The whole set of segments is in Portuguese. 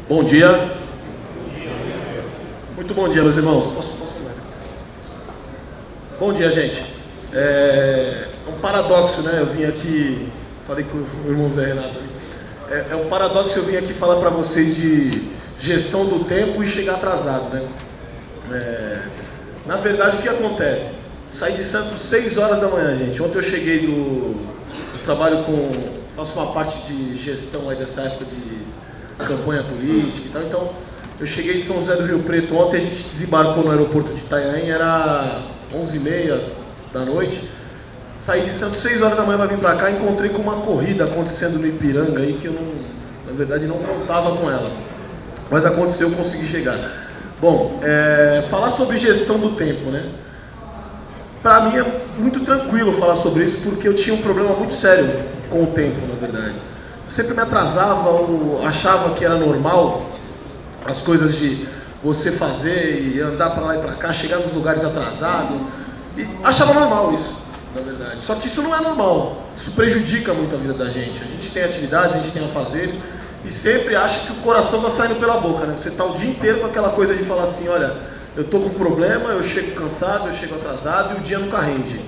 Bom dia. Muito bom dia, meus irmãos. Posso falar? Bom dia, gente. É um paradoxo, né? Eu vim aqui, falei com o irmão Zé Renato ali. É um paradoxo eu vim aqui falar para vocês de gestão do tempo e chegar atrasado, né? Na verdade, o que acontece? Saí de Santos 6 horas da manhã, gente. Ontem eu cheguei do trabalho faço uma parte de gestão aí dessa época de campanha política e tal. Então, eu cheguei de São José do Rio Preto. Ontem a gente desembarcou no aeroporto de Itanhaém, era 11h30 da noite. Saí de Santos 6 horas da manhã para vir para cá, encontrei com uma corrida acontecendo no Ipiranga aí que eu não, na verdade, não contava com ela. Mas aconteceu, eu consegui chegar. Bom, falar sobre gestão do tempo, né? Para mim é muito tranquilo falar sobre isso, porque eu tinha um problema muito sério com o tempo, na verdade. Eu sempre me atrasava, ou achava que era normal as coisas de você fazer e andar para lá e para cá, chegar nos lugares atrasado, e achava normal isso, na verdade. Só que isso não é normal, isso prejudica muito a vida da gente. A gente tem atividades, a gente tem afazeres, e sempre acha que o coração está saindo pela boca, né? Você está o dia inteiro com aquela coisa de falar assim, olha, eu estou com problema, eu chego cansado, eu chego atrasado e o dia nunca rende.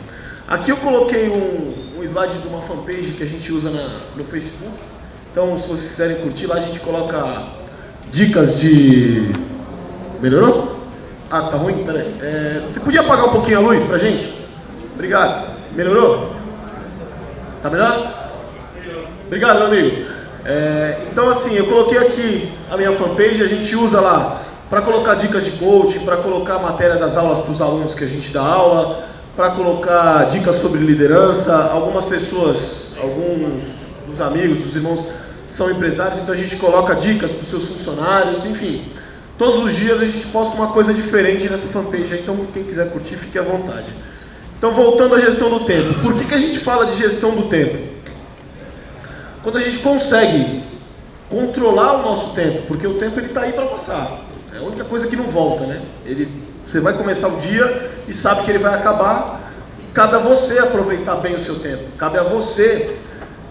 Aqui eu coloquei um slide de uma fanpage que a gente usa no Facebook. Então, se vocês quiserem curtir, lá a gente coloca dicas de... Melhorou? Ah, tá ruim? Pera aí. Você podia apagar um pouquinho a luz pra gente? Obrigado. Melhorou? Tá melhor? Obrigado, meu amigo. Então, assim, eu coloquei aqui a minha fanpage, a gente usa lá para colocar dicas de coaching, para colocar matéria das aulas para os alunos que a gente dá aula, para colocar dicas sobre liderança. Algumas pessoas, alguns dos amigos, dos irmãos são empresários, então a gente coloca dicas para os seus funcionários, enfim. Todos os dias a gente posta uma coisa diferente nessa fanpage, então quem quiser curtir, fique à vontade. Então, voltando à gestão do tempo. Por que a gente fala de gestão do tempo? Quando a gente consegue controlar o nosso tempo, porque o tempo está aí para passar. É a única coisa que não volta, né? Você vai começar o dia e sabe que ele vai acabar. E cabe a você aproveitar bem o seu tempo. Cabe a você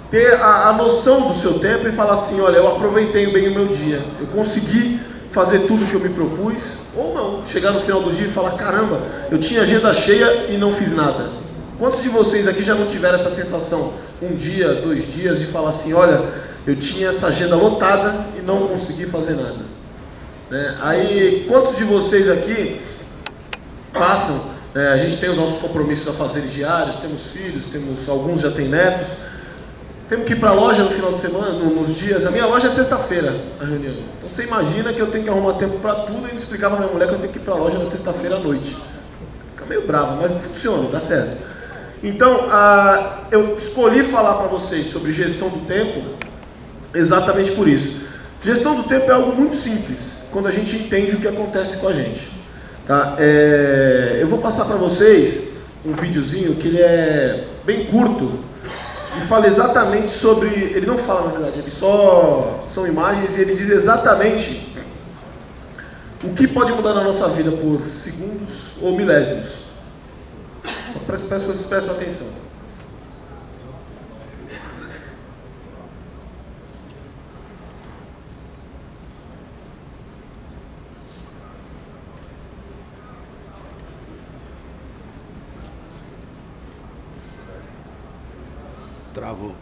ter a noção do seu tempo e falar assim, olha, eu aproveitei bem o meu dia. Eu consegui fazer tudo que eu me propus. Ou não, chegar no final do dia e falar, caramba, eu tinha agenda cheia e não fiz nada. Quantos de vocês aqui já não tiveram essa sensação, um dia, 2 dias, de falar assim, olha, eu tinha essa agenda lotada e não consegui fazer nada? Aí, quantos de vocês aqui passam, a gente tem os nossos compromissos a fazer diários, temos filhos, alguns já têm netos, temos que ir para a loja no final de semana, nos dias, a minha loja é sexta-feira, a reunião, então você imagina que eu tenho que arrumar tempo para tudo e explicar para minha mulher que eu tenho que ir para a loja na sexta-feira à noite. Fica meio bravo, mas funciona, dá certo. Então, eu escolhi falar para vocês sobre gestão do tempo exatamente por isso. Gestão do tempo é algo muito simples, quando a gente entende o que acontece com a gente. Tá? Eu vou passar para vocês um videozinho que ele é bem curto e fala exatamente sobre... Ele não fala, na verdade, ele só são imagens e ele diz exatamente o que pode mudar na nossa vida por segundos ou milésimos. Peço que vocês prestem atenção. Travou.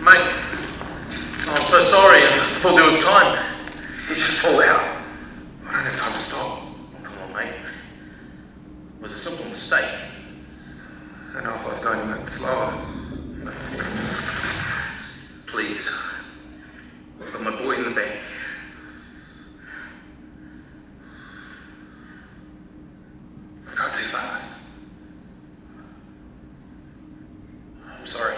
Mate, I'm so sorry. I thought there was time. It's just fall out. I don't have time to stop. Oh, come on, mate. Was it a simple mistake? I don't know if I was going a bit slower. Please. I've got my boy in the bank. I got too fast. I'm sorry.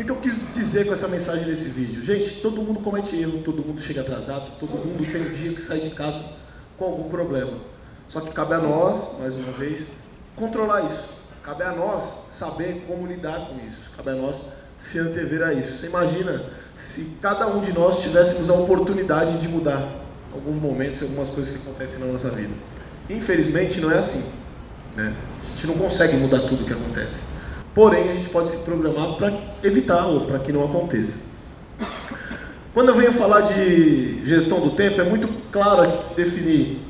que eu quis dizer com essa mensagem desse vídeo? Gente, todo mundo comete erro, todo mundo chega atrasado, todo mundo tem um dia que sai de casa com algum problema. Só que cabe a nós, mais uma vez, controlar isso. Cabe a nós saber como lidar com isso. Cabe a nós se antever a isso. Você imagina se cada um de nós tivéssemos a oportunidade de mudar alguns momentos, algumas coisas que acontecem na nossa vida. Infelizmente não é assim, né? A gente não consegue mudar tudo o que acontece. Porém, a gente pode se programar para evitar ou para que não aconteça. Quando eu venho falar de gestão do tempo, é muito claro definir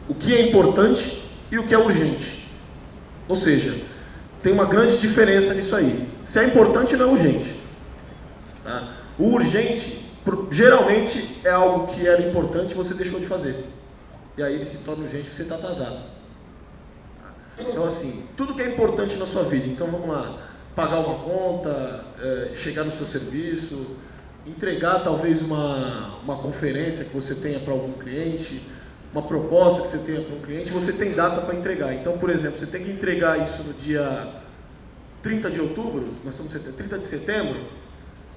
o que é importante e o que é urgente. Ou seja, tem uma grande diferença nisso aí. Se é importante, não é urgente. Tá? O urgente, geralmente, é algo que era importante e você deixou de fazer. E aí ele se torna urgente porque você está atrasado. Então, assim, tudo que é importante na sua vida. Então, vamos lá. Pagar uma conta, chegar no seu serviço, entregar talvez uma conferência que você tenha para algum cliente, uma proposta que você tenha para um cliente, você tem data para entregar. Então, por exemplo, você tem que entregar isso no dia 30 de outubro, nós estamos 30 de setembro,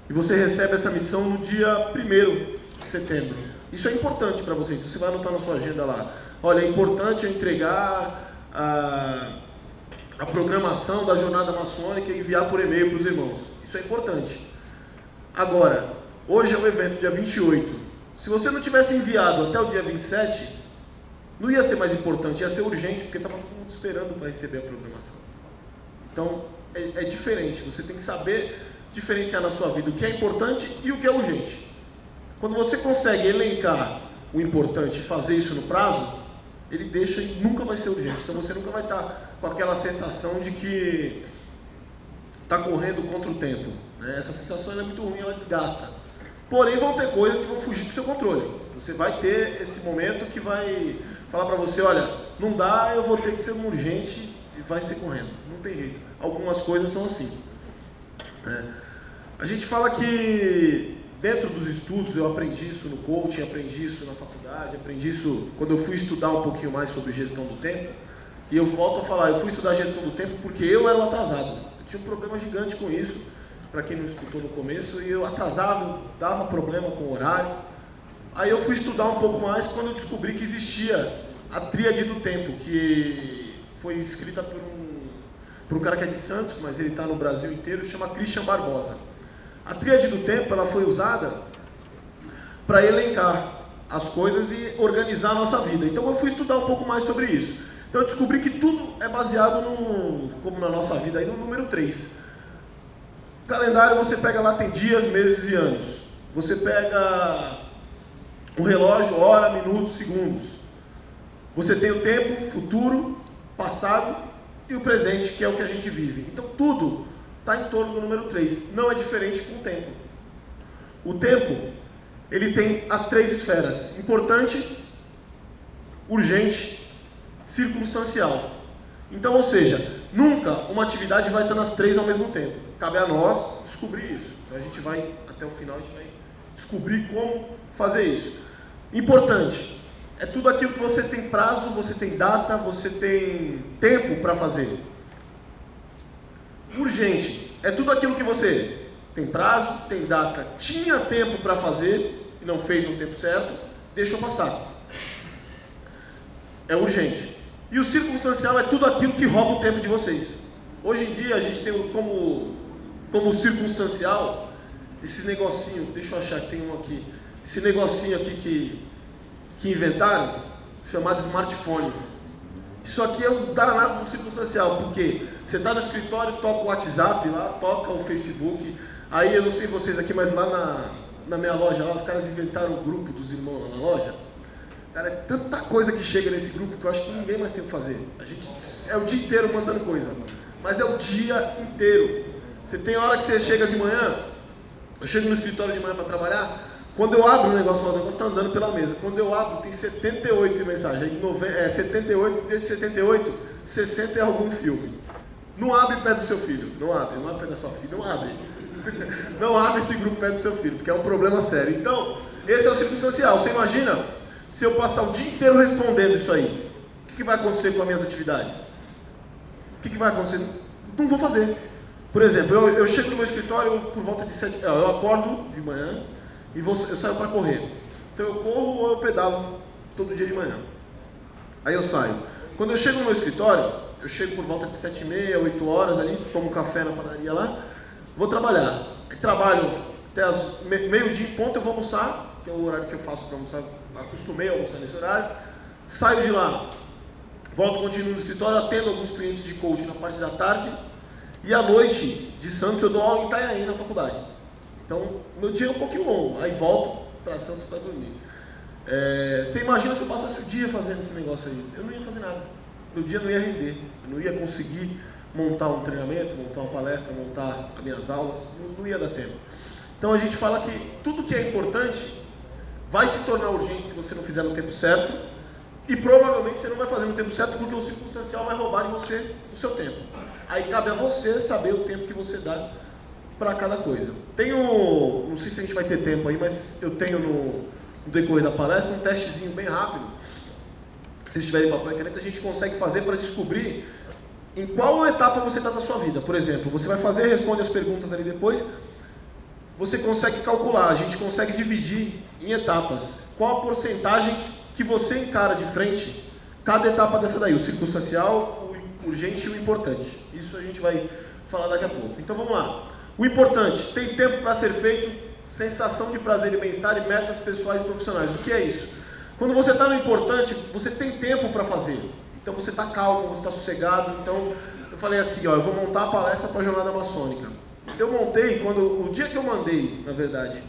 e você recebe essa missão no dia 1º de setembro. Isso é importante para você, então você vai anotar na sua agenda lá. Olha, é importante eu entregar a programação da jornada maçônica e enviar por e-mail para os irmãos. Isso é importante. Agora, hoje é o evento, dia 28. Se você não tivesse enviado até o dia 27, não ia ser mais importante, ia ser urgente, porque estava todo mundo esperando para receber a programação. Então, é diferente. Você tem que saber diferenciar na sua vida o que é importante e o que é urgente. Quando você consegue elencar o importante e fazer isso no prazo, ele deixa e nunca vai ser urgente. Então você nunca vai estar com aquela sensação de que está correndo contra o tempo, né? Essa sensação é muito ruim, ela desgasta. Porém, vão ter coisas que vão fugir do seu controle. Você vai ter esse momento que vai falar para você, olha, não dá, eu vou ter que ser um urgente e vai ser correndo. Não tem jeito. Algumas coisas são assim. A gente fala que dentro dos estudos, eu aprendi isso no coaching, aprendi isso na faculdade, aprendi isso quando eu fui estudar um pouquinho mais sobre gestão do tempo. E eu volto a falar, eu fui estudar gestão do tempo porque eu era o atrasado. Eu tinha um problema gigante com isso, para quem não escutou no começo, e eu atrasava, dava problema com o horário. Aí eu fui estudar um pouco mais quando eu descobri que existia a tríade do tempo, que foi escrita por um cara que é de Santos, mas ele está no Brasil inteiro, chama Christian Barbosa. A tríade do tempo ela foi usada para elencar as coisas e organizar a nossa vida. Então eu fui estudar um pouco mais sobre isso. Então eu descobri que tudo é baseado como na nossa vida, aí no número 3. O calendário você pega lá, tem dias, meses e anos. Você pega um relógio, hora, minutos, segundos. Você tem o tempo, futuro, passado e o presente, que é o que a gente vive. Então tudo está em torno do número 3. Não é diferente com o tempo. O tempo, ele tem as 3 esferas: importante, urgente, circunstancial. Então, ou seja, nunca uma atividade vai estar nas 3 ao mesmo tempo. Cabe a nós descobrir isso. Então, a gente vai, até o final, a gente vai descobrir como fazer isso. Importante, é tudo aquilo que você tem prazo, você tem data, você tem tempo para fazer. Urgente, é tudo aquilo que você tem prazo, tem data, tinha tempo para fazer e não fez no tempo certo, deixou passar. É urgente. E o circunstancial é tudo aquilo que rouba o tempo de vocês. Hoje em dia a gente tem como circunstancial esse negocinho, deixa eu achar que tem um aqui, esse negocinho aqui que inventaram, chamado smartphone. Isso aqui é um danado do circunstancial, porque você está no escritório, toca o WhatsApp lá, toca o Facebook, aí eu não sei vocês aqui, mas lá na minha loja, lá, os caras inventaram o grupo dos irmãos lá na loja. Cara, é tanta coisa que chega nesse grupo que eu acho que ninguém mais tem o que fazer. A gente é o dia inteiro mandando coisa, mas é o dia inteiro. Você tem hora que você chega de manhã, eu chego no escritório de manhã para trabalhar, quando eu abro o negócio está andando pela mesa. Quando eu abro, tem 78 de mensagem. 78, desses 78, 60 é algum filme. Não abre perto do seu filho. Não abre perto da sua filha. Não abre. Não abre esse grupo perto do seu filho, porque é um problema sério. Então, esse é o circunstancial. Você imagina se eu passar o dia inteiro respondendo isso aí? O que vai acontecer com as minhas atividades? O que vai acontecer? Não vou fazer. Por exemplo, eu chego no meu escritório por volta de 7, eu acordo de manhã e eu saio para correr. Então eu corro ou eu pedalo todo dia de manhã. Aí eu saio. Quando eu chego no meu escritório, eu chego por volta de 7h30, 8 horas ali, tomo café na padaria lá, vou trabalhar. Aí trabalho até meio-dia em ponto, eu vou almoçar, que é o horário que eu faço para almoçar, acostumei a almoçar nesse horário. Saio de lá, volto, continuo no escritório, atendo alguns clientes de coaching na parte da tarde. E à noite, de Santos, eu dou aula em Itanhaém, na faculdade. Então, meu dia é um pouquinho longo. Aí volto para Santos para dormir. Você imagina se eu passasse o dia fazendo esse negócio aí? Eu não ia fazer nada. Meu dia não ia render. Eu não ia conseguir montar um treinamento, montar uma palestra, montar as minhas aulas. Não ia dar tempo. Então, a gente fala que tudo que é importante vai se tornar urgente se você não fizer no tempo certo. E provavelmente você não vai fazer no tempo certo porque o circunstancial vai roubar de você o seu tempo. Aí cabe a você saber o tempo que você dá para cada coisa. Não sei se a gente vai ter tempo aí, mas eu tenho no decorrer da palestra um testezinho bem rápido. Se vocês tiverem papel e caneta, a gente consegue fazer para descobrir em qual etapa você está da sua vida. Por exemplo, você vai fazer, responde as perguntas ali depois, você consegue calcular, a gente consegue dividir em etapas. Qual a porcentagem que você encara de frente cada etapa dessa daí, o circunstancial, o urgente e o importante. Isso a gente vai falar daqui a pouco. Então vamos lá. O importante, tem tempo para ser feito, sensação de prazer e bem-estar e metas pessoais e profissionais. O que é isso? Quando você está no importante, você tem tempo para fazer. Então você está calmo, você está sossegado. Então eu falei assim, eu vou montar a palestra para a Jornada Maçônica. Eu montei, o dia que eu mandei, na verdade,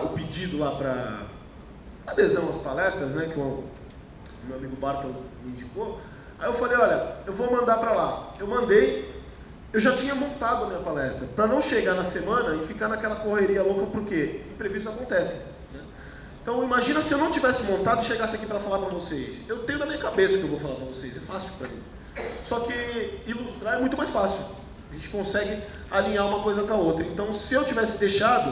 o pedido lá para adesão às palestras, né, que o meu amigo Barton me indicou, aí eu falei, olha, eu vou mandar para lá. Eu mandei, eu já tinha montado a minha palestra, para não chegar na semana e ficar naquela correria louca, porque imprevistos acontecem. Né? Então imagina se eu não tivesse montado e chegasse aqui para falar para vocês. Eu tenho na minha cabeça o que eu vou falar para vocês, é fácil para mim. Só que ilustrar é muito mais fácil. A gente consegue alinhar uma coisa com a outra. Então se eu tivesse deixado,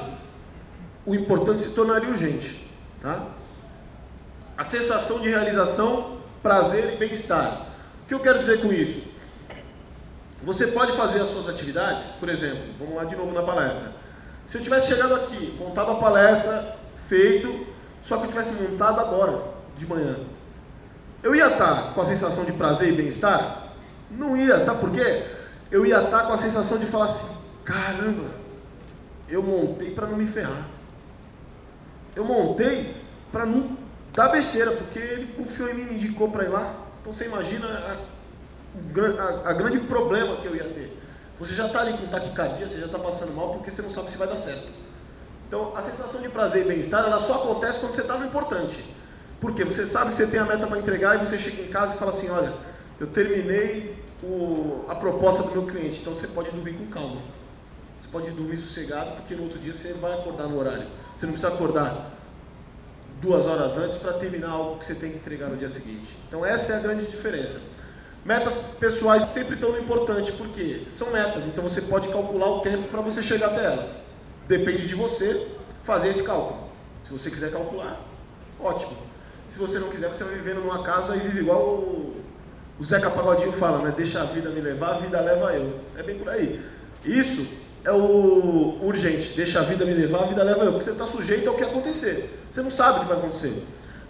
o importante se tornaria urgente. Tá? A sensação de realização, prazer e bem-estar. O que eu quero dizer com isso? Você pode fazer as suas atividades, por exemplo, vamos lá de novo na palestra. Se eu tivesse chegado aqui, montado a palestra, feito, só que eu tivesse montado agora, de manhã, eu ia estar com a sensação de prazer e bem-estar? Não ia, sabe por quê? Eu ia estar com a sensação de falar assim, caramba, eu montei para não me ferrar. Eu montei para não dar besteira, porque ele confiou em mim, me indicou para ir lá. Então você imagina a grande problema que eu ia ter. Você já está ali com taquicardia, você já está passando mal porque você não sabe se vai dar certo. Então a sensação de prazer e bem-estar, ela só acontece quando você está no importante. Por quê? Você sabe que você tem a meta para entregar e você chega em casa e fala assim, olha, eu terminei a proposta do meu cliente, então você pode dormir com calma. Você pode dormir sossegado, porque no outro dia você vai acordar no horário. Você não precisa acordar 2 horas antes para terminar algo que você tem que entregar no dia seguinte. Então essa é a grande diferença. Metas pessoais sempre estão no importante, porque são metas, então você pode calcular o tempo para você chegar até elas. Depende de você fazer esse cálculo. Se você quiser calcular, ótimo. Se você não quiser, você vai vivendo numa casa e vive igual o Zeca Pagodinho fala, né? Deixa a vida me levar, a vida leva eu. É bem por aí. Isso é o urgente. Deixa a vida me levar, a vida leva eu. Porque você está sujeito ao que acontecer. Você não sabe o que vai acontecer.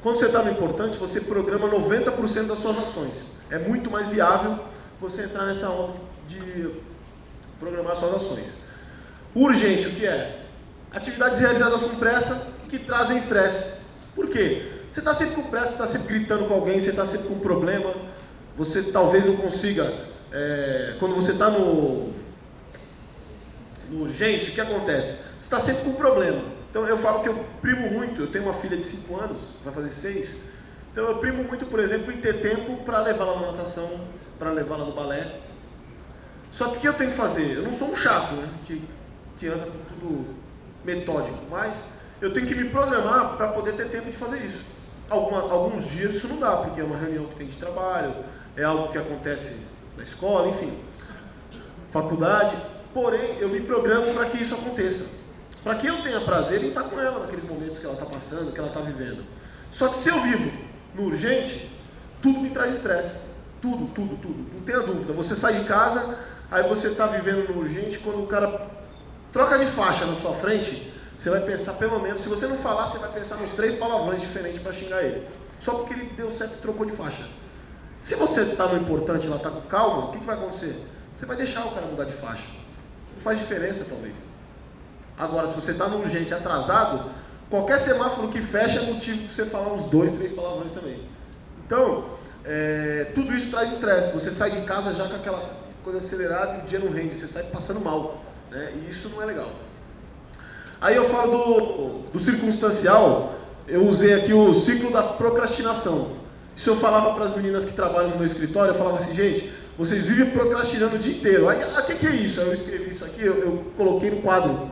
Quando você está no importante, você programa 90% das suas ações. É muito mais viável você entrar nessa onda de programar suas ações. O urgente, o que é? Atividades realizadas com pressa que trazem estresse. Por quê? Você está sempre com pressa, você está sempre gritando com alguém, você está sempre com um problema, você talvez não consiga, quando você está no urgente, o que acontece? Você está sempre com um problema. Então eu falo que eu primo muito, eu tenho uma filha de 5 anos, vai fazer 6, então eu primo muito, por exemplo, em ter tempo para levá-la na natação, para levá-la no balé. Só que o que eu tenho que fazer? Eu não sou um chato, né, que anda com tudo metódico, mas eu tenho que me programar para poder ter tempo de fazer isso. Alguns dias isso não dá, porque é uma reunião que tem de trabalho, é algo que acontece na escola, enfim, faculdade, porém eu me programo para que isso aconteça, para que eu tenha prazer em estar com ela naqueles momentos que ela está passando, que ela está vivendo. Só que se eu vivo no urgente, tudo me traz estresse, tudo, não tenha dúvida. Você sai de casa, Aí você está vivendo no urgente, quando o cara troca de faixa na sua frente, você vai pensar pelo menos, se você não falar, você vai pensar nos 3 palavrões diferentes para xingar ele. Só porque ele deu certo e trocou de faixa. Se você está no importante lá, está com calma, o que vai acontecer? Você vai deixar o cara mudar de faixa. Não faz diferença, talvez. Agora, se você está no urgente atrasado, qualquer semáforo que fecha é motivo para você falar uns 2, 3 palavrões também. Então, tudo isso traz estresse. Você sai de casa já com aquela coisa acelerada e o dia não rende, você sai passando mal, né? E isso não é legal. Aí eu falo do circunstancial, eu usei aqui o ciclo da procrastinação. Isso eu falava para as meninas que trabalham no meu escritório, eu falava assim, gente, vocês vivem procrastinando o dia inteiro. Aí, o que é isso? Aí eu escrevi isso aqui, eu coloquei no quadro.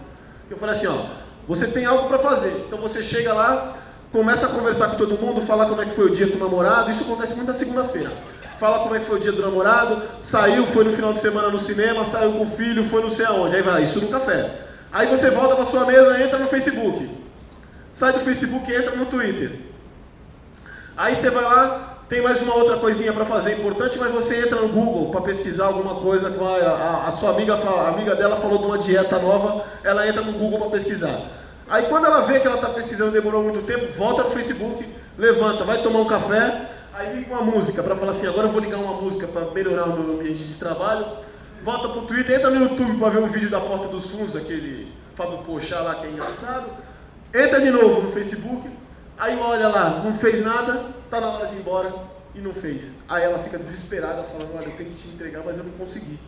Eu falei assim, ó, você tem algo para fazer, então você chega lá, começa a conversar com todo mundo, falar como é que foi o dia com o namorado, isso acontece muito na segunda-feira. Fala como é que foi o dia do namorado, saiu, foi no final de semana no cinema, saiu com o filho, foi não sei aonde, aí vai, isso no café. Aí você volta para sua mesa, entra no Facebook. Sai do Facebook e entra no Twitter. Aí você vai lá, tem mais uma outra coisinha para fazer importante, mas você entra no Google para pesquisar alguma coisa com a sua amiga, a amiga dela falou de uma dieta nova, ela entra no Google para pesquisar. Aí quando ela vê que ela está pesquisando, demorou muito tempo, volta no Facebook, levanta, vai tomar um café, aí liga uma música para falar assim, agora eu vou ligar uma música para melhorar o meu ambiente de trabalho, volta pro Twitter, entra no YouTube para ver um vídeo da Porta dos Fundos, aquele Fábio Pochá lá que é engraçado, entra de novo no Facebook, aí olha lá, não fez nada, está na hora de ir embora e não fez. Aí ela fica desesperada, falando, olha, eu tenho que te entregar, mas eu não consegui.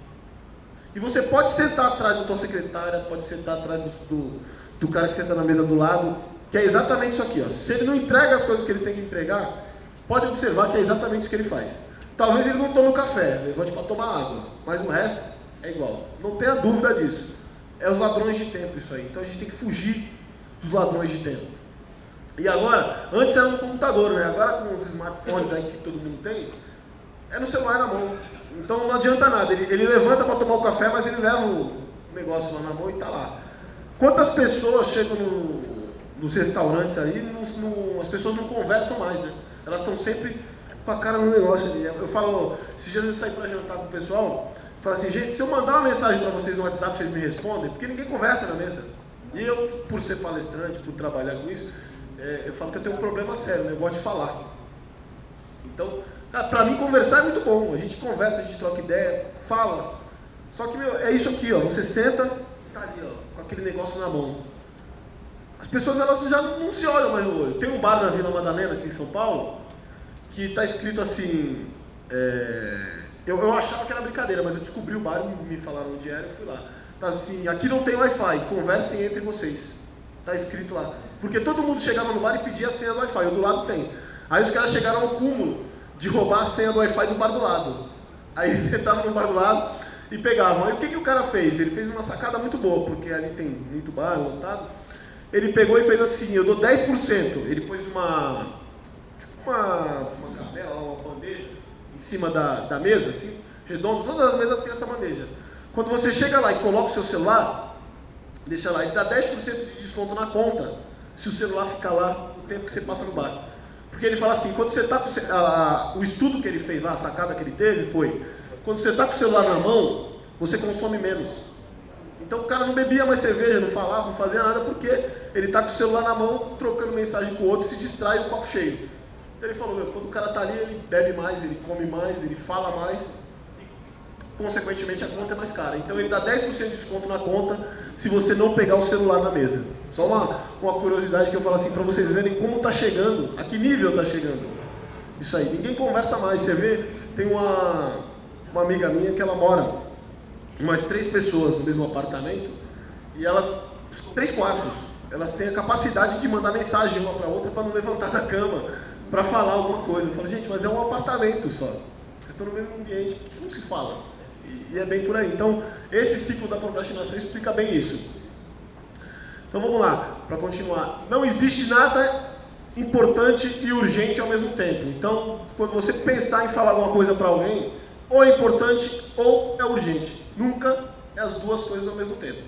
E você pode sentar atrás da tua secretária, pode sentar atrás do cara que senta na mesa do lado, que é exatamente isso aqui, ó. Se ele não entrega as coisas que ele tem que entregar, pode observar que é exatamente isso que ele faz. Talvez ele não tome o café, levante para tomar água, mas o resto é igual. Não tenha dúvida disso. É os ladrões de tempo isso aí. Então a gente tem que fugir dos ladrões de tempo. E agora, antes era no computador, né? Agora com os smartphones aí que todo mundo tem, é no celular na mão. Então não adianta nada. Ele levanta para tomar o café, mas ele leva o negócio lá na mão e está lá. Quantas pessoas chegam nos restaurantes aí, as pessoas não conversam mais, né? Elas estão sempre com a cara no negócio ali. Eu falo, esses dias eu saí para jantar com o pessoal, falo assim, gente, se eu mandar uma mensagem para vocês no WhatsApp, vocês me respondem, porque ninguém conversa na mesa. E eu, por ser palestrante, por trabalhar com isso, eu falo que eu tenho um problema sério, eu gosto de falar. Então, para mim conversar é muito bom, a gente conversa, a gente troca ideia, fala. Só que, é isso aqui, ó, você senta, tá ali, ó, com aquele negócio na mão. As pessoas, elas já não se olham mais no olho. Tem um bar na Vila Madalena, aqui em São Paulo, que está escrito assim, eu achava que era brincadeira, mas eu descobri o bar, me falaram onde era, eu fui lá. Tá assim, aqui não tem Wi-Fi, conversem entre vocês. Está escrito lá. Porque todo mundo chegava no bar e pedia a senha do Wi-Fi, o do lado tem. Aí os caras chegaram ao cúmulo de roubar a senha do Wi-Fi do bar do lado. Aí eles sentavam no bar do lado e pegavam. Aí o que o cara fez? Ele fez uma sacada muito boa, porque ali tem muito bar lotado. Ele pegou e fez assim, eu dou 10%. Ele pôs uma canela, uma bandeja em cima da mesa, assim, redondo. Todas as mesas têm essa bandeja. Quando você chega lá e coloca o seu celular, deixa lá, ele dá 10% de desconto na conta, se o celular ficar lá o tempo que você passa no bar. Porque ele fala assim, quando você está com o estudo que ele fez lá, a sacada que ele teve foi, quando você está com o celular na mão, você consome menos. Então o cara não bebia mais cerveja, não falava, não fazia nada, porque ele está com o celular na mão, trocando mensagem com o outro, se distrai o copo cheio. Então ele falou, quando o cara está ali, ele bebe mais, ele come mais, ele fala mais, e consequentemente a conta é mais cara. Então ele dá 10% de desconto na conta, se você não pegar o celular na mesa. Só uma curiosidade que eu falo assim, para vocês verem como está chegando, a que nível está chegando. Isso aí, ninguém conversa mais. Você vê, tem uma amiga minha que ela mora umas 3 pessoas no mesmo apartamento, e elas, 3 quartos, elas têm a capacidade de mandar mensagem uma para outra para não levantar da cama, para falar alguma coisa. Eu falo, gente, mas é um apartamento só, vocês estão no mesmo ambiente, por que não se fala? E é bem por aí. Então, esse ciclo da procrastinação explica bem isso. Então vamos lá, para continuar. Não existe nada importante e urgente ao mesmo tempo. Então, quando você pensar em falar alguma coisa para alguém, ou é importante ou é urgente. Nunca é as duas coisas ao mesmo tempo.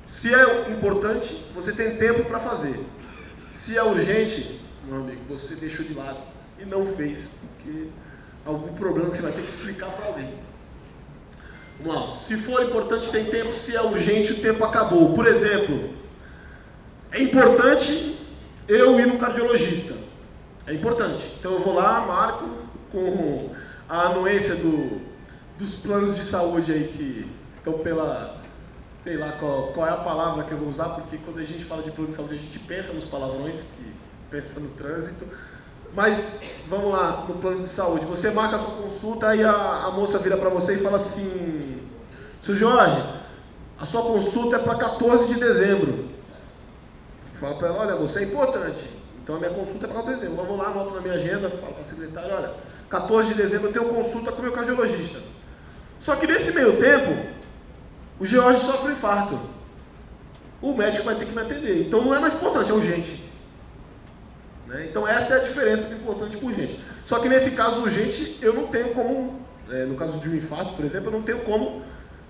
Se é importante, você tem tempo para fazer. Se é urgente, meu amigo, você deixou de lado e não fez, porque algum problema que você vai ter que explicar para alguém. Vamos lá. Se for importante, tem tempo. Se é urgente, o tempo acabou. Por exemplo, é importante eu ir no cardiologista. É importante. Então eu vou lá, marco com a anuência dos planos de saúde aí que estão pela... Sei lá qual é a palavra que eu vou usar, porque quando a gente fala de plano de saúde, a gente pensa nos palavrões, que pensa no trânsito. Mas, vamos lá, no plano de saúde. Você marca a sua consulta, aí a moça vira para você e fala assim: Seu Jorge, a sua consulta é para 14 de dezembro. Fala para ela: olha, você é importante. Então a minha consulta é para 14 de dezembro. Vamos lá, anoto na minha agenda, falo para a secretária: olha, 14 de dezembro eu tenho consulta com o meu cardiologista. Só que nesse meio tempo, o Jorge sofre um infarto. O médico vai ter que me atender. Então não é mais importante, é urgente. Né? Então essa é a diferença de importante para urgente. Só que nesse caso urgente, eu não tenho como, no caso de um infarto, por exemplo, eu não tenho como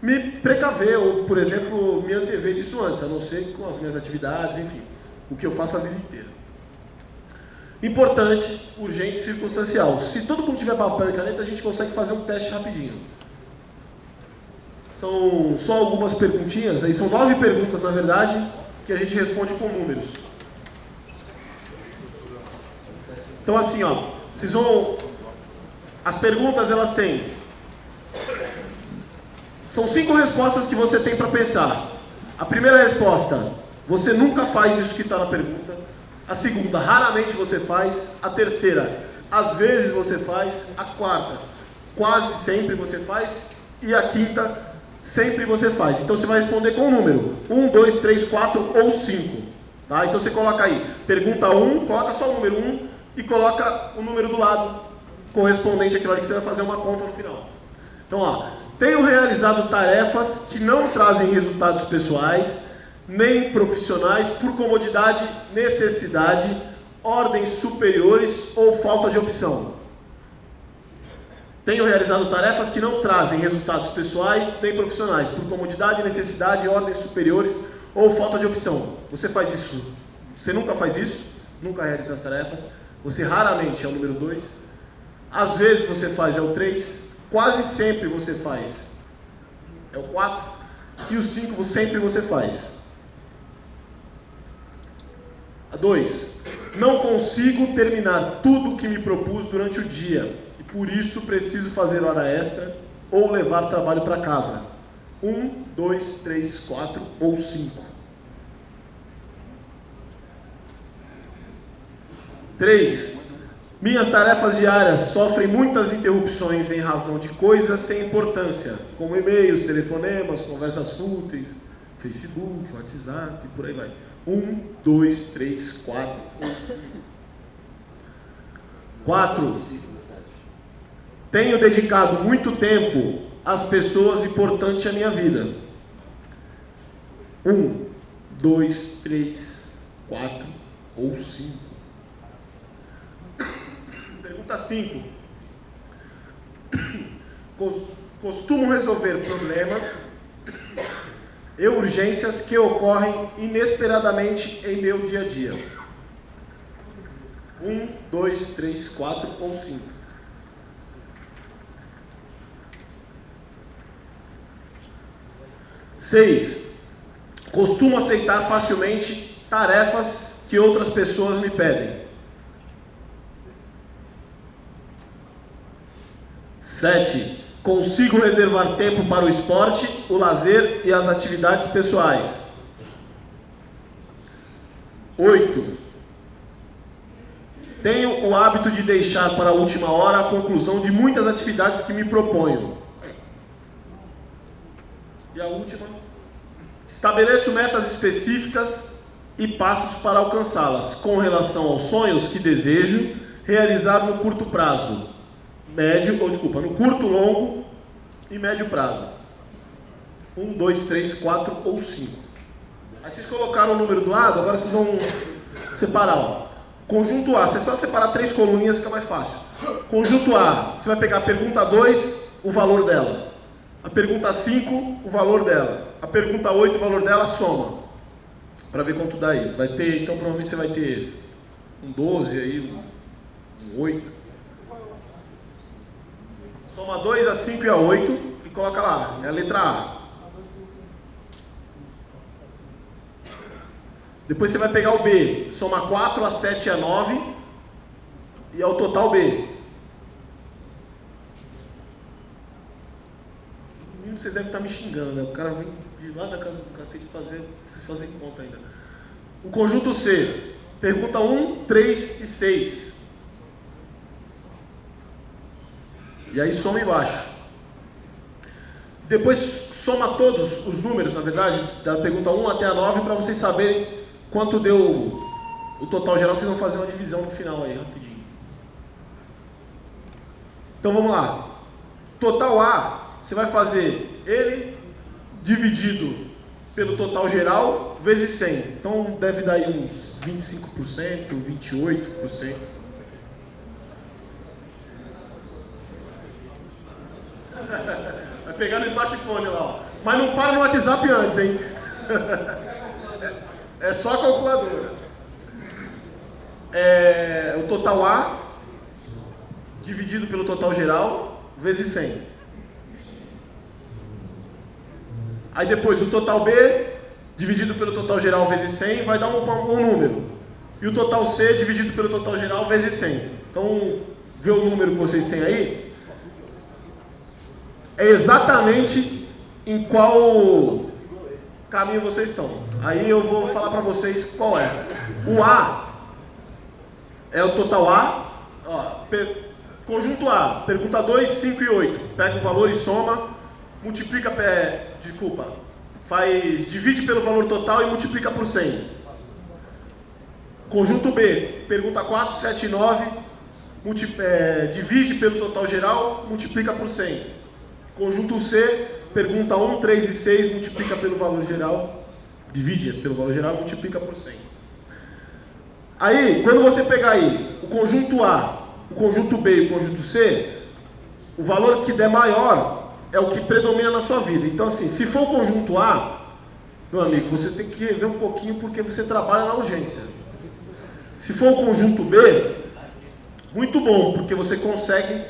me precaver ou, por exemplo, me antever disso antes, a não ser com as minhas atividades, enfim, o que eu faço a vida inteira. Importante, urgente, circunstancial. Se todo mundo tiver papel e caneta, a gente consegue fazer um teste rapidinho. São só algumas perguntinhas, aí são 9 perguntas, na verdade, que a gente responde com números. Então assim, ó, vocês vão... As perguntas, elas têm... São 5 respostas que você tem para pensar. A primeira resposta: você nunca faz isso que está na pergunta. A segunda: raramente você faz. A terceira: às vezes você faz. A quarta: quase sempre você faz. E a quinta: sempre você faz. Então você vai responder com um número: 1, 2, 3, 4 ou 5. Tá? Então você coloca aí, pergunta 1, coloca só o número 1 e coloca o número do lado correspondente àquilo ali que você vai fazer uma conta no final. Então, ó, tenho realizado tarefas que não trazem resultados pessoais, nem profissionais, por comodidade, necessidade, ordens superiores ou falta de opção. Tenho realizado tarefas que não trazem resultados pessoais, nem profissionais, por comodidade, necessidade, ordens superiores ou falta de opção. Você faz isso? Você nunca faz isso? Nunca realiza as tarefas? Você raramente é o número 2? Às vezes você faz, é o 3? Quase sempre você faz, é o 4, e o 5 sempre você faz. A 2, não consigo terminar tudo o que me propus durante o dia, e por isso preciso fazer hora extra ou levar trabalho para casa. 1, 2, 3, 4 ou 5. 3, minhas tarefas diárias sofrem muitas interrupções em razão de coisas sem importância, como e-mails, telefonemas, conversas fúteis, Facebook, WhatsApp, e por aí vai. 1, 2, 3, 4 ou 5. 4. Tenho dedicado muito tempo às pessoas importantes à minha vida. 1, 2, 3, 4 ou 5. Pergunta 5. Costumo resolver problemas e urgências que ocorrem inesperadamente em meu dia a dia. 1, 2, 3, 4 ou 5. 6. Costumo aceitar facilmente tarefas que outras pessoas me pedem. 7. Consigo reservar tempo para o esporte, o lazer e as atividades pessoais. 8. Tenho o hábito de deixar para a última hora a conclusão de muitas atividades que me proponho. E a última: estabeleço metas específicas e passos para alcançá-las, com relação aos sonhos que desejo realizar no curto prazo. No curto, longo e médio prazo. 1, 2, 3, 4 ou 5. Aí vocês colocaram o número do lado, agora vocês vão separar, ó. Conjunto A, você só separar 3 coluninhas fica mais fácil. Conjunto A, você vai pegar a pergunta 2, o valor dela. A pergunta 5, o valor dela. A pergunta 8, o valor dela, soma. Para ver quanto dá aí. Vai ter, então provavelmente você vai ter um 12 aí, um 8. Soma 2, a 5 e a 8 e coloca lá, é a letra A. Depois você vai pegar o B, soma 4, a 7 e a 9, e é o total B. Vocês devem estar me xingando, né? O cara vem de lá da casa do cacete vocês fazem conta ainda. O conjunto C, pergunta 1, 3 e 6. E aí soma embaixo. Depois soma todos os números, na verdade, da pergunta 1 até a 9, para vocês saberem quanto deu o total geral. Vocês vão fazer uma divisão no final aí, rapidinho. Então vamos lá. Total A, você vai fazer ele dividido pelo total geral vezes 100. Então deve dar aí uns 25%, 28%. Vai pegar no smartphone lá, ó. Mas não para no WhatsApp antes, hein? É só a calculadora. O total A dividido pelo total geral vezes 100. Aí depois o total B dividido pelo total geral vezes 100 vai dar um número. E o total C dividido pelo total geral vezes 100. Então, vê o número que vocês têm aí. É exatamente em qual caminho vocês estão. Aí eu vou falar para vocês qual é. O A é o total A. Ó, conjunto A, pergunta 2, 5 e 8. Pega o valor e soma. Multiplica, divide pelo valor total e multiplica por 100. Conjunto B, pergunta 4, 7 e 9, divide pelo total geral, multiplica por 100. Conjunto C, pergunta 1, 3 e 6, multiplica pelo valor geral, divide pelo valor geral, multiplica por 100. Aí, quando você pegar aí o conjunto A, o conjunto B e o conjunto C, o valor que der maior é o que predomina na sua vida. Então assim, se for o conjunto A, meu amigo, você tem que ver um pouquinho porque você trabalha na urgência. Se for o conjunto B, muito bom, porque você consegue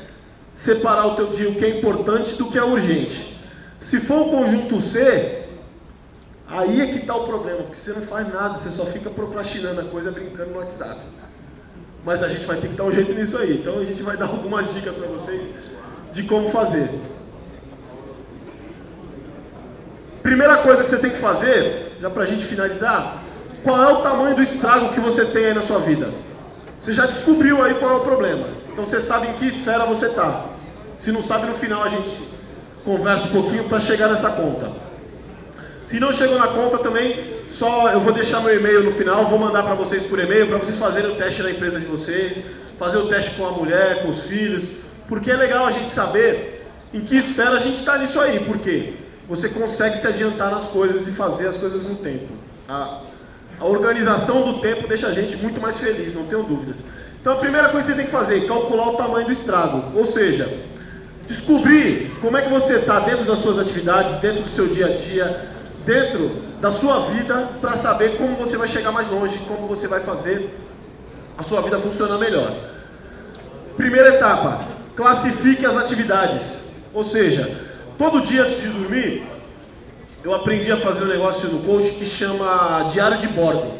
separar o teu dia, o que é importante do que é urgente. Se for o conjunto C, aí é que está o problema, porque você não faz nada, você só fica procrastinando a coisa, brincando no WhatsApp. Mas a gente vai ter que dar um jeito nisso aí. Então a gente vai dar algumas dicas para vocês de como fazer. Primeira coisa que você tem que fazer, já para a gente finalizar, qual é o tamanho do estrago que você tem aí na sua vida? Você já descobriu aí qual é o problema. Então você sabe em que esfera você está. Se não sabe, no final a gente conversa um pouquinho para chegar nessa conta. Se não chegou na conta também, eu vou deixar meu e-mail no final, vou mandar para vocês por e-mail, para vocês fazerem o teste na empresa de vocês, fazer o teste com a mulher, com os filhos, porque é legal a gente saber em que esfera a gente está nisso aí, porque você consegue se adiantar nas coisas e fazer as coisas no tempo. A organização do tempo deixa a gente muito mais feliz, não tenho dúvidas. Então a primeira coisa que você tem que fazer é calcular o tamanho do estrago, ou seja, descobrir como é que você está dentro das suas atividades, dentro do seu dia a dia, dentro da sua vida, para saber como você vai chegar mais longe, como você vai fazer a sua vida funcionar melhor. Primeira etapa, classifique as atividades, ou seja, todo dia antes de dormir, eu aprendi a fazer um negócio no coach que chama diário de bordo.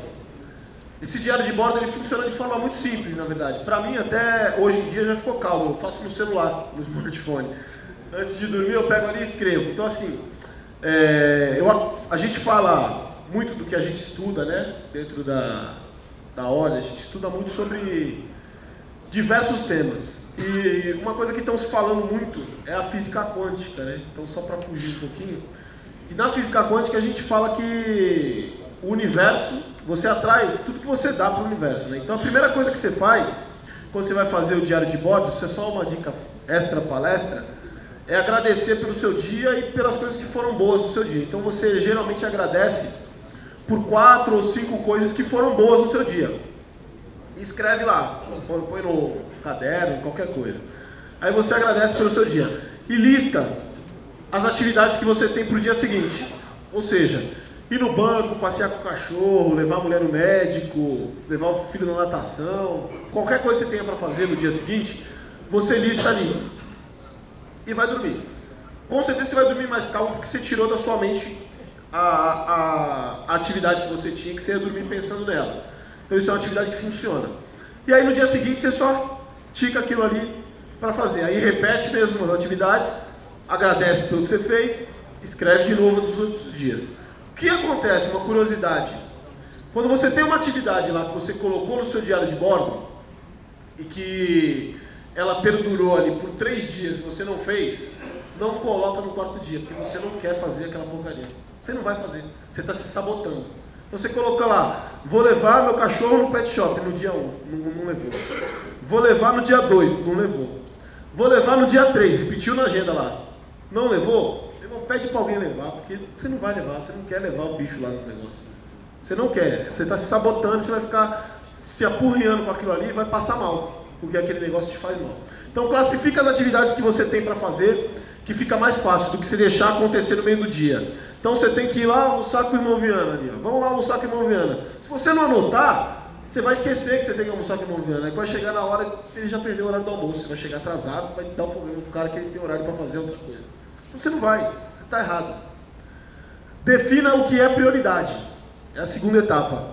Esse diário de bordo ele funciona de forma muito simples, na verdade. Para mim, até hoje em dia já ficou calmo. Eu faço no celular, no smartphone. Antes de dormir, eu pego ali e escrevo. Então, assim, a gente fala muito do que a gente estuda, né? Dentro da hora, a gente estuda muito sobre diversos temas. E uma coisa que estão se falando muito é a física quântica, né? Então, só para fugir um pouquinho. E na física quântica a gente fala que o universo, você atrai tudo que você dá para o universo, né? Então, a primeira coisa que você faz, quando você vai fazer o diário de bordo, isso é só uma dica extra palestra, é agradecer pelo seu dia e pelas coisas que foram boas no seu dia. Então, você geralmente agradece por 4 ou 5 coisas que foram boas no seu dia. E escreve lá, põe no caderno, qualquer coisa. Aí você agradece pelo seu dia. E lista as atividades que você tem para o dia seguinte. Ou seja, ir no banco, passear com o cachorro, levar a mulher no médico, levar o filho na natação, qualquer coisa que você tenha para fazer no dia seguinte, você lista ali. E vai dormir. Com certeza você vai dormir mais calmo porque você tirou da sua mente a atividade que você tinha, que você ia dormir pensando nela. Então isso é uma atividade que funciona. E aí no dia seguinte você só tica aquilo ali para fazer. Aí repete mesmo as atividades, agradece pelo que você fez, escreve de novo nos outros dias. O que acontece? Uma curiosidade. Quando você tem uma atividade lá que você colocou no seu diário de bordo e que ela perdurou ali por 3 dias e você não fez, não coloca no 4º dia, porque você não quer fazer aquela porcaria. Você não vai fazer, você está se sabotando. Então você coloca lá, vou levar meu cachorro no pet shop no dia 1, não levou. Vou levar no dia 2, não levou. Vou levar no dia 3, repetiu na agenda lá. Não levou? Não pede para alguém levar, porque você não vai levar, você não quer levar o bicho lá no negócio. Você não quer, você está se sabotando, você vai ficar se apurriando com aquilo ali e vai passar mal, porque aquele negócio te faz mal. Então classifica as atividades que você tem para fazer, que fica mais fácil do que você deixar acontecer no meio do dia. Então você tem que ir lá almoçar com o irmão Viana ali, ó. Vamos lá almoçar com o irmão Viana. Se você não anotar, você vai esquecer que você tem que almoçar com o irmão Viana. Aí vai chegar na hora, ele já perdeu o horário do almoço, você vai chegar atrasado, vai dar um problema pro cara que ele tem horário para fazer outra coisa. Então você não vai, você está errado. Defina o que é prioridade. É a segunda etapa.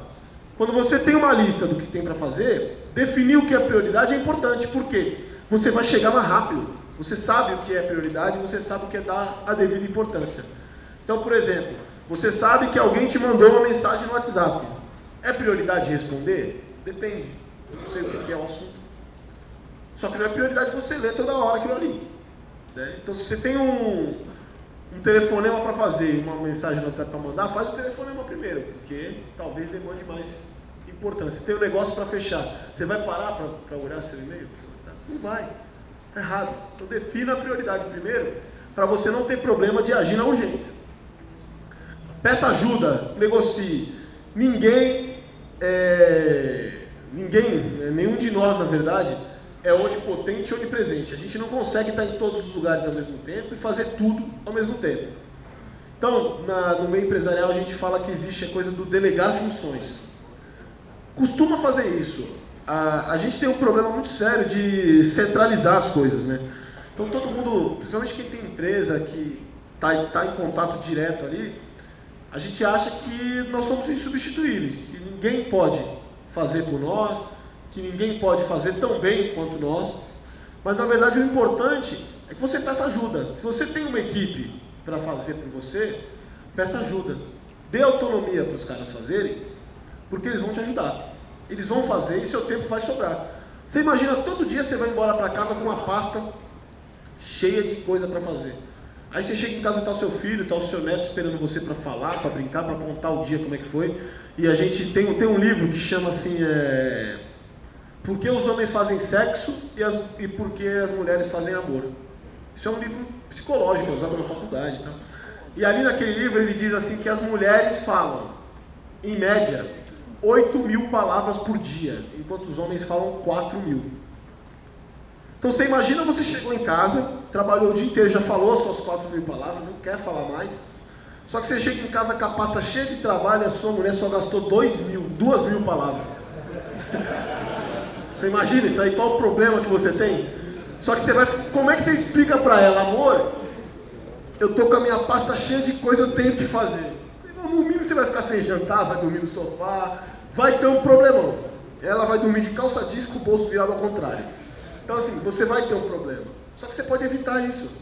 Quando você tem uma lista do que tem para fazer, definir o que é prioridade é importante. Por quê? Você vai chegar mais rápido. Você sabe o que é prioridade, você sabe o que é dar a devida importância. Então, por exemplo, você sabe que alguém te mandou uma mensagem no WhatsApp. É prioridade responder? Depende. Eu não sei o que é o assunto. Só que não é prioridade você ler toda hora aquilo ali. Né? Então, se você tem um telefonema para fazer, uma mensagem no WhatsApp para mandar, faz o telefonema primeiro, porque talvez demande mais importância. Se tem um negócio para fechar, você vai parar para olhar seu e-mail? Não vai. Está errado. Então, defina a prioridade primeiro, para você não ter problema de agir na urgência. Peça ajuda, negocie. Nenhum de nós, na verdade, é onipotente e onipresente. A gente não consegue estar em todos os lugares ao mesmo tempo e fazer tudo ao mesmo tempo. Então, no meio empresarial, a gente fala que existe a coisa do delegar funções. Costuma fazer isso. A gente tem um problema muito sério de centralizar as coisas, né? Então, todo mundo, principalmente quem tem empresa, que está em contato direto ali, a gente acha que nós somos insubstituíveis, que ninguém pode fazer por nós, que ninguém pode fazer tão bem quanto nós, mas na verdade o importante é que você peça ajuda. Se você tem uma equipe para fazer por você, peça ajuda. Dê autonomia para os caras fazerem, porque eles vão te ajudar. Eles vão fazer e seu tempo vai sobrar. Você imagina, todo dia você vai embora para casa com uma pasta cheia de coisa para fazer. Aí você chega em casa, está o seu filho, está o seu neto esperando você para falar, para brincar, para contar o dia, como é que foi. E a gente tem um livro que chama assim, Por que os homens fazem sexo e por que as mulheres fazem amor. Isso é um livro psicológico, usado na faculdade. Tá? E ali naquele livro ele diz assim que as mulheres falam, em média, 8.000 palavras por dia, enquanto os homens falam 4.000. Então você imagina, você chegou em casa, trabalhou o dia inteiro, já falou as suas 4.000 palavras, não quer falar mais. Só que você chega em casa com a pasta cheia de trabalho e a sua mulher só gastou 2.000 palavras. Você imagina isso aí, qual o problema que você tem? Só que como é que você explica para ela, amor, eu tô com a minha pasta cheia de coisa, eu tenho que fazer. No mínimo você vai ficar sem jantar, vai dormir no sofá, vai ter um problemão. Ela vai dormir de calça jeans com o bolso virado ao contrário. Então assim, você vai ter um problema. Só que você pode evitar isso.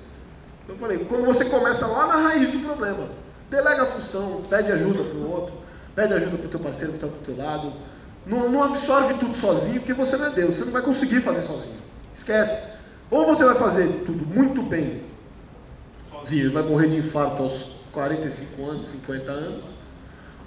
Eu falei, quando você começa lá na raiz do problema, delega a função, pede ajuda para o outro, pede ajuda para o teu parceiro que está do teu lado. Não absorve tudo sozinho, porque você não é Deus, você não vai conseguir fazer sozinho. Esquece. Ou você vai fazer tudo muito bem sozinho, vai morrer de infarto aos 45 anos, 50 anos,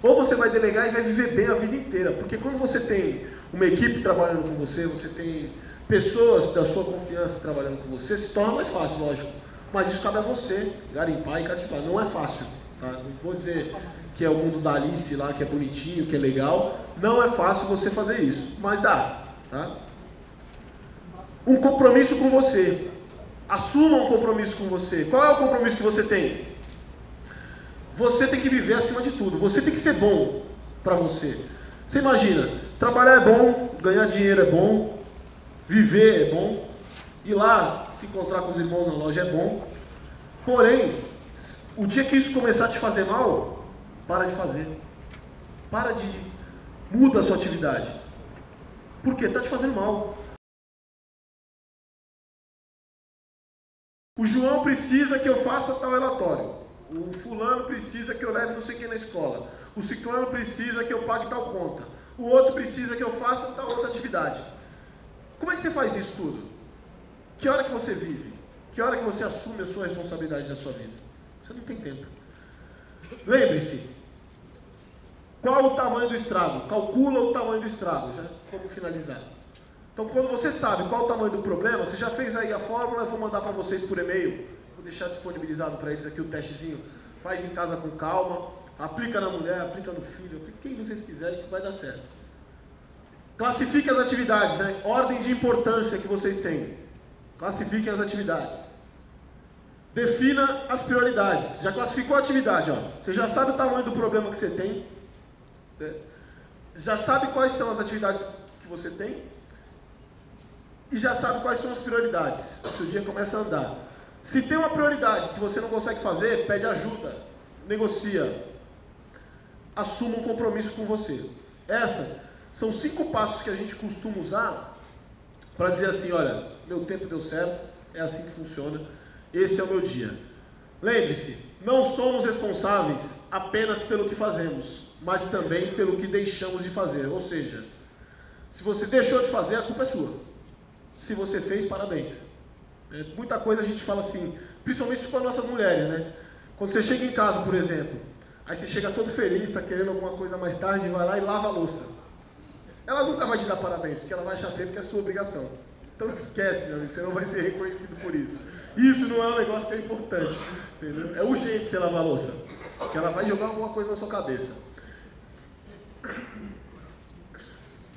ou você vai delegar e vai viver bem a vida inteira. Porque quando você tem uma equipe trabalhando com você, você tem pessoas da sua confiança trabalhando com você, se torna mais fácil, lógico. Mas isso cabe a você, garimpar e catifar. Não é fácil, tá? Não vou dizer que é o mundo da Alice lá, que é bonitinho, que é legal. Não é fácil você fazer isso, mas dá, tá? Um compromisso com você. Assuma um compromisso com você. Qual é o compromisso que você tem? Você tem que viver acima de tudo. Você tem que ser bom para você. Você imagina, trabalhar é bom, ganhar dinheiro é bom, viver é bom, ir lá se encontrar com os irmãos na loja é bom, Porém, o dia que isso começar a te fazer mal, para de fazer. Para de ir. Muda a sua atividade. Por quê? Está te fazendo mal. O João precisa que eu faça tal relatório. O fulano precisa que eu leve não sei quem na escola. O ciclano precisa que eu pague tal conta. O outro precisa que eu faça tal outra atividade. Como é que você faz isso tudo? Que hora que você vive? Que hora que você assume a sua responsabilidade da sua vida? Você não tem tempo. Lembre-se, qual o tamanho do estrago? Calcula o tamanho do estrago. Já vamos finalizar. Então, quando você sabe qual o tamanho do problema, você já fez aí a fórmula, eu vou mandar para vocês por e-mail. Vou deixar disponibilizado para eles aqui o testezinho. Faz em casa com calma, aplica na mulher, aplica no filho, aplica quem vocês quiserem que vai dar certo. Classifique as atividades, né? Ordem de importância que vocês têm. Classifiquem as atividades. Defina as prioridades. Já classificou a atividade, ó. Você já sabe o tamanho do problema que você tem. Né? Já sabe quais são as atividades que você tem. E já sabe quais são as prioridades. O seu dia começa a andar. Se tem uma prioridade que você não consegue fazer, pede ajuda. Negocia. Assuma um compromisso com você. Essas são 5 passos que a gente costuma usar para dizer assim, olha, meu tempo deu certo, é assim que funciona, esse é o meu dia. Lembre-se, não somos responsáveis apenas pelo que fazemos, mas também pelo que deixamos de fazer. Ou seja, se você deixou de fazer, a culpa é sua. Se você fez, parabéns. Muita coisa a gente fala assim, principalmente com as nossas mulheres, né? Quando você chega em casa, por exemplo, aí você chega todo feliz, está querendo alguma coisa mais tarde, vai lá e lava a louça. Ela nunca vai te dar parabéns, porque ela vai achar sempre que é sua obrigação. Então esquece, meu amigo, você não vai ser reconhecido por isso. Isso não é um negócio que é importante, entendeu? É urgente você lavar a louça, porque ela vai jogar alguma coisa na sua cabeça.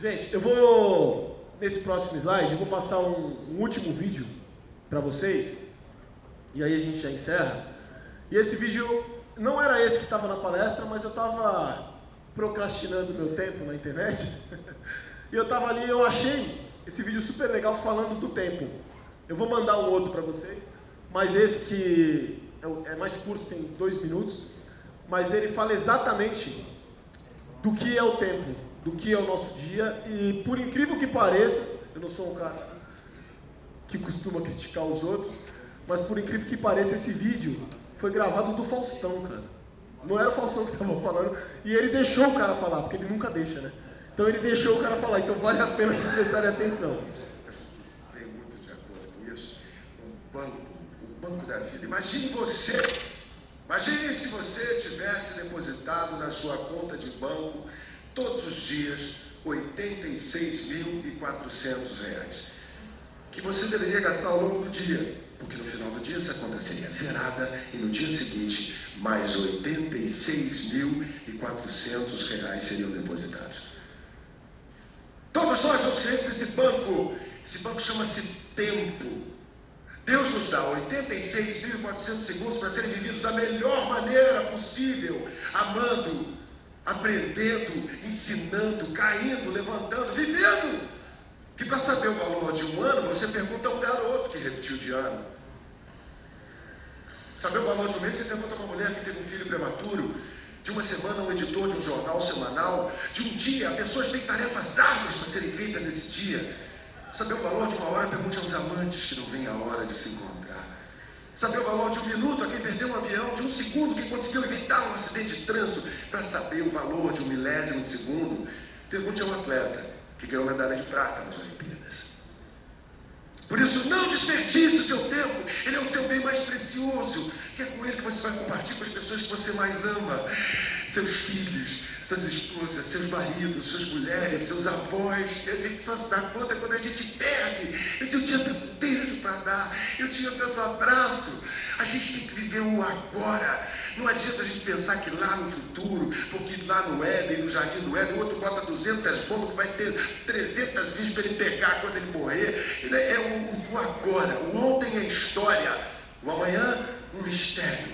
Gente, eu vou, nesse próximo slide, eu vou passar um último vídeo para vocês, e aí a gente já encerra. E esse vídeo não era esse que estava na palestra, mas eu estava procrastinando meu tempo na internet, e eu estava ali, eu achei esse vídeo super legal falando do tempo. Eu vou mandar um outro para vocês, mas esse que é mais curto, tem 2 minutos, mas ele fala exatamente do que é o tempo, do que é o nosso dia, e por incrível que pareça, eu não sou um cara que costuma criticar os outros, mas por incrível que pareça, esse vídeo foi gravado do Faustão, cara. Não era o Faustão que estava falando, e ele deixou o cara falar, porque ele nunca deixa, né? Então ele deixou o cara falar, então vale a pena vocês prestarem atenção. Tenho muito de acordo com isso. O banco da vida. Imagine se você tivesse depositado na sua conta de banco todos os dias R$ 86.400, que você deveria gastar ao longo do dia, porque no final do dia essa conta seria zerada e no dia seguinte mais R$ 86.400 seriam depositados. Todos nós somos clientes desse banco. Esse banco chama-se tempo. Deus nos dá 86.400 segundos para serem vividos da melhor maneira possível, amando, aprendendo, ensinando, caindo, levantando, vivendo. Que para saber o valor de um ano, você pergunta a um garoto que repetiu de ano. Saber o valor de um mês, você pergunta a uma mulher que teve um filho prematuro. De uma semana, um editor de um jornal semanal. De um dia, pessoas têm tarefas árduas para serem feitas nesse dia. Saber o valor de uma hora, pergunte aos amantes que não vem a hora de se encontrar. Saber o valor de um minuto a quem perdeu um avião, de um segundo que conseguiu evitar um acidente de trânsito. Para saber o valor de um milésimo de segundo, pergunte a um atleta que ganhou medalha de prata nas Olimpíadas. Por isso, não desperdice o seu tempo. Ele é o seu bem mais precioso, que é com ele que você vai compartilhar com as pessoas que você mais ama. Seus filhos, suas esposas, seus maridos, suas mulheres, seus avós. E a gente só se dá conta quando a gente perde. Eu tinha tanto beijo para dar, eu tinha tanto abraço. A gente tem que viver o agora. Não adianta a gente pensar que lá no futuro, porque lá no Éden, no jardim do Éden, o outro bota 200 bombas que vai ter 300 vídeos para ele pegar quando ele morrer. É o agora. O ontem é história. O amanhã, um mistério.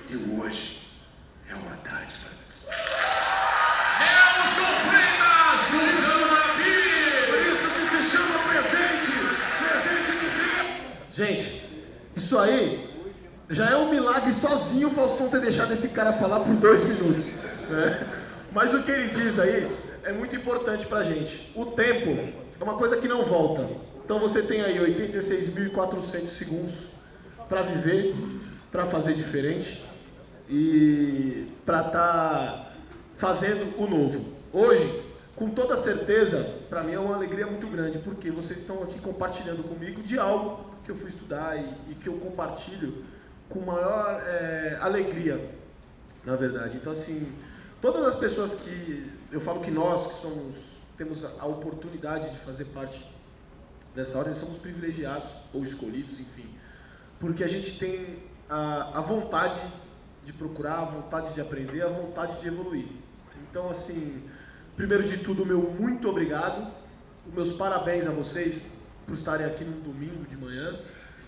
E o hoje é uma dádiva. Nelson Freitas, Suzano aqui. Por isso que se chama presente. Presente de Deus. Gente, isso aí já é um milagre sozinho o Faustão ter deixado esse cara falar por 2 minutos. Né? Mas o que ele diz aí é muito importante pra gente. O tempo é uma coisa que não volta. Então você tem aí 86.400 segundos para viver, para fazer diferente e para estar fazendo o novo. Hoje, com toda certeza, para mim é uma alegria muito grande, porque vocês estão aqui compartilhando comigo de algo que eu fui estudar e que eu compartilho com maior alegria, na verdade. Então, assim, todas as pessoas que... Eu falo que nós, que temos a oportunidade de fazer parte dessa ordem, somos privilegiados, ou escolhidos, enfim, porque a gente tem a vontade de procurar, a vontade de aprender, a vontade de evoluir. Então, assim, primeiro de tudo, meu muito obrigado, meus parabéns a vocês por estarem aqui no domingo de manhã,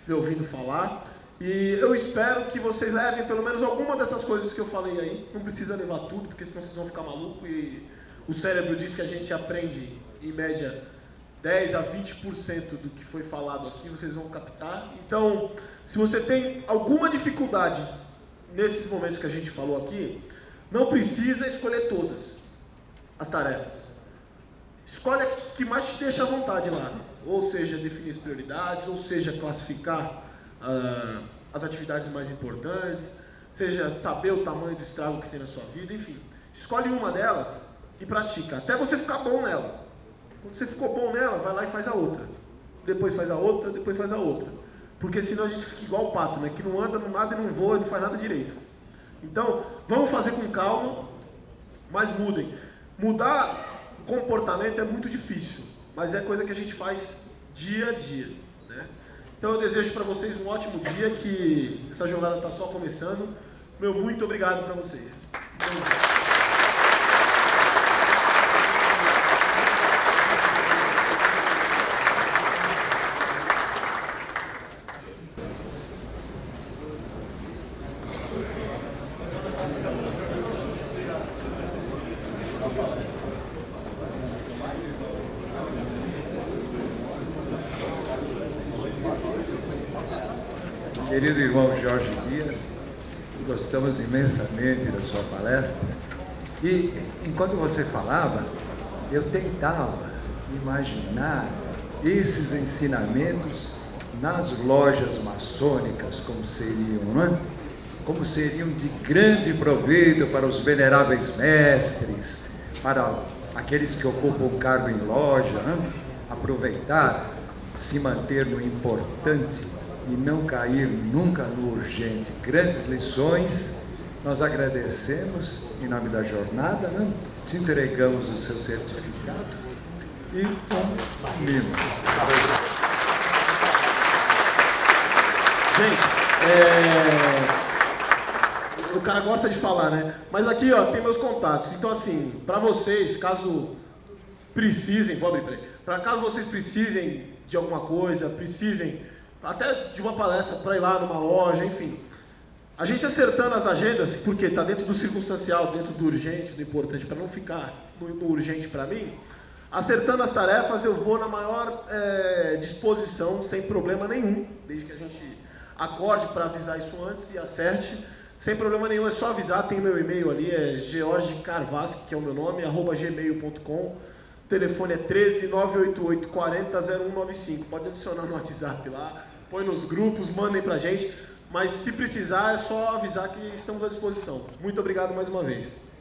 me ouvindo falar, e eu espero que vocês levem pelo menos alguma dessas coisas que eu falei aí. Não precisa levar tudo, porque senão vocês vão ficar malucos, e o cérebro diz que a gente aprende, em média, 10 a 20% do que foi falado aqui, vocês vão captar. Então, se você tem alguma dificuldade nesses momentos que a gente falou aqui, não precisa escolher todas as tarefas. Escolhe a que mais te deixa à vontade lá. Ou seja, definir as prioridades, ou seja, classificar as atividades mais importantes, seja saber o tamanho do estrago que tem na sua vida, enfim. Escolhe uma delas e pratica, até você ficar bom nela. Quando você ficou bom nela, vai lá e faz a outra. Depois faz a outra, depois faz a outra. Porque senão a gente fica igual o pato, né? Que não anda, não nada e não voa, não faz nada direito. Então, vamos fazer com calma, mas mudem. Mudar o comportamento é muito difícil, mas é coisa que a gente faz dia a dia, né? Então eu desejo para vocês um ótimo dia, que essa jornada está só começando. Meu muito obrigado para vocês. Querido irmão Jorge Dias, gostamos imensamente da sua palestra e, enquanto você falava, eu tentava imaginar esses ensinamentos nas lojas maçônicas, como seriam, não é? Como seriam de grande proveito para os veneráveis mestres, para aqueles que ocupam cargo em loja, não é? Aproveitar, se manter no importante e não cair nunca no urgente. Grandes lições. Nós agradecemos em nome da jornada, né? Te entregamos o seu certificado e um mimo. Gente, o cara gosta de falar, né? Mas aqui, ó, tem meus contatos. Então, assim, para vocês, caso precisem, vou abrir para caso vocês precisem de alguma coisa, precisem até de uma palestra para ir lá numa loja, enfim. A gente acertando as agendas, porque está dentro do circunstancial, dentro do urgente, do importante, para não ficar no urgente para mim, acertando as tarefas, eu vou na maior disposição, sem problema nenhum, desde que a gente acorde para avisar isso antes e acerte, sem problema nenhum, é só avisar, tem meu e-mail ali, é georgecarvasque, que é o meu nome, @gmail.com, o telefone é 13 988 40 0195, pode adicionar no WhatsApp lá, põe nos grupos, mandem pra gente, mas se precisar é só avisar que estamos à disposição. Muito obrigado mais uma vez.